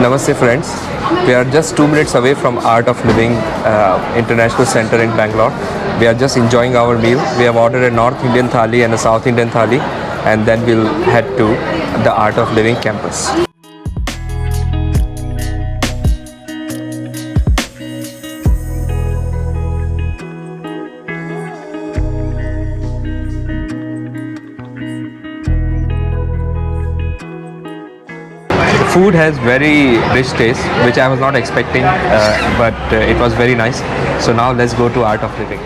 Namaste friends. We are just 2 minutes away from Art of Living International Center in Bangalore. We are just enjoying our meal. We have ordered a North Indian thali and a South Indian thali, and then we'll head to the Art of Living campus. Food has very rich taste, which I was not expecting, but it was very nice. So now let's go to Art of Living.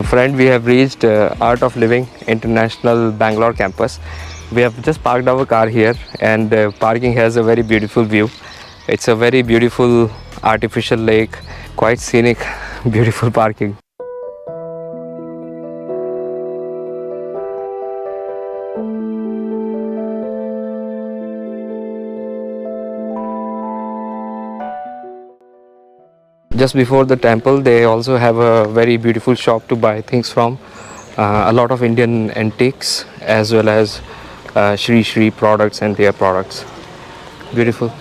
Friend, we have reached Art of Living International Bangalore campus. We have just parked our car here, and parking has a very beautiful view. It's a very beautiful artificial lake, quite scenic, beautiful parking. Just before the temple, they also have a very beautiful shop to buy things from. A lot of Indian antiques as well as Sri Sri products and their products. Beautiful.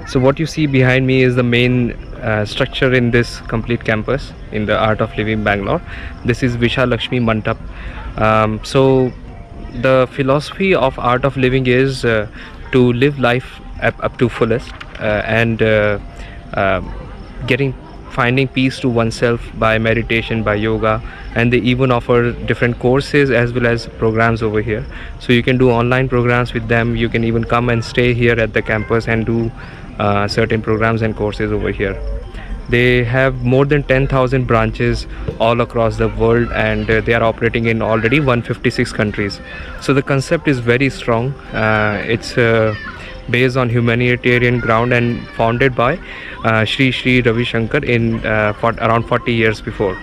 So what you see behind me is the main structure in this complete campus in the Art of Living Bangalore. This is Vishalakshmi Mandap. So the philosophy of Art of Living is to live life up to fullest and finding peace to oneself by meditation, by yoga, and they even offer different courses as well as programs over here. So you can do online programs with them. You can even come and stay here at the campus and do certain programs and courses over here. They have more than 10,000 branches all across the world, and they are operating in already 156 countries. So the concept is very strong. It's based on humanitarian ground and founded by Sri Sri Ravi Shankar in around 40 years before.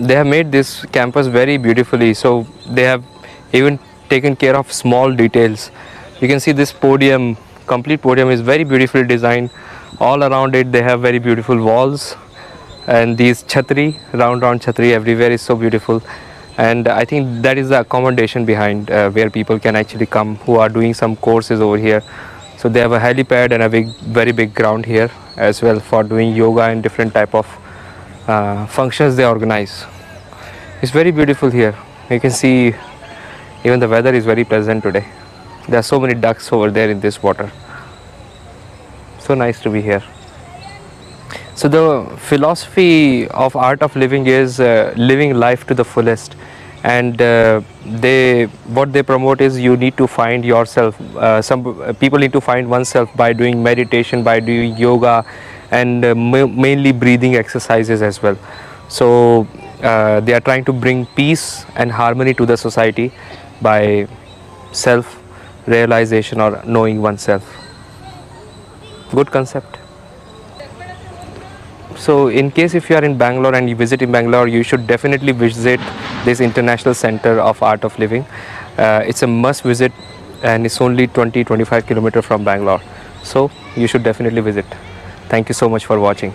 They have made this campus very beautifully, so they have even taken care of small details. You can see this podium, complete podium is very beautifully designed. All around it they have very beautiful walls, and these chhatri, round chhatri everywhere is so beautiful. And I think that is the accommodation behind where people can actually come who are doing some courses over here. So they have a helipad and a very big ground here as well for doing yoga and different type of functions they organize. It's very beautiful here. You can see even the weather is very pleasant today. There are so many ducks over there in this water. So nice to be here. So the philosophy of Art of Living is living life to the fullest, and they what they promote is you need to find yourself. Some people need to find oneself by doing meditation, by doing yoga, and mainly breathing exercises as well. So they are trying to bring peace and harmony to the society by self realization or knowing oneself. Good concept. So in case if you are in Bangalore and you visit in Bangalore, you should definitely visit this International Center of Art of Living. It's a must visit, and it's only 20-25 kilometers from Bangalore. So you should definitely visit. Thank you so much for watching.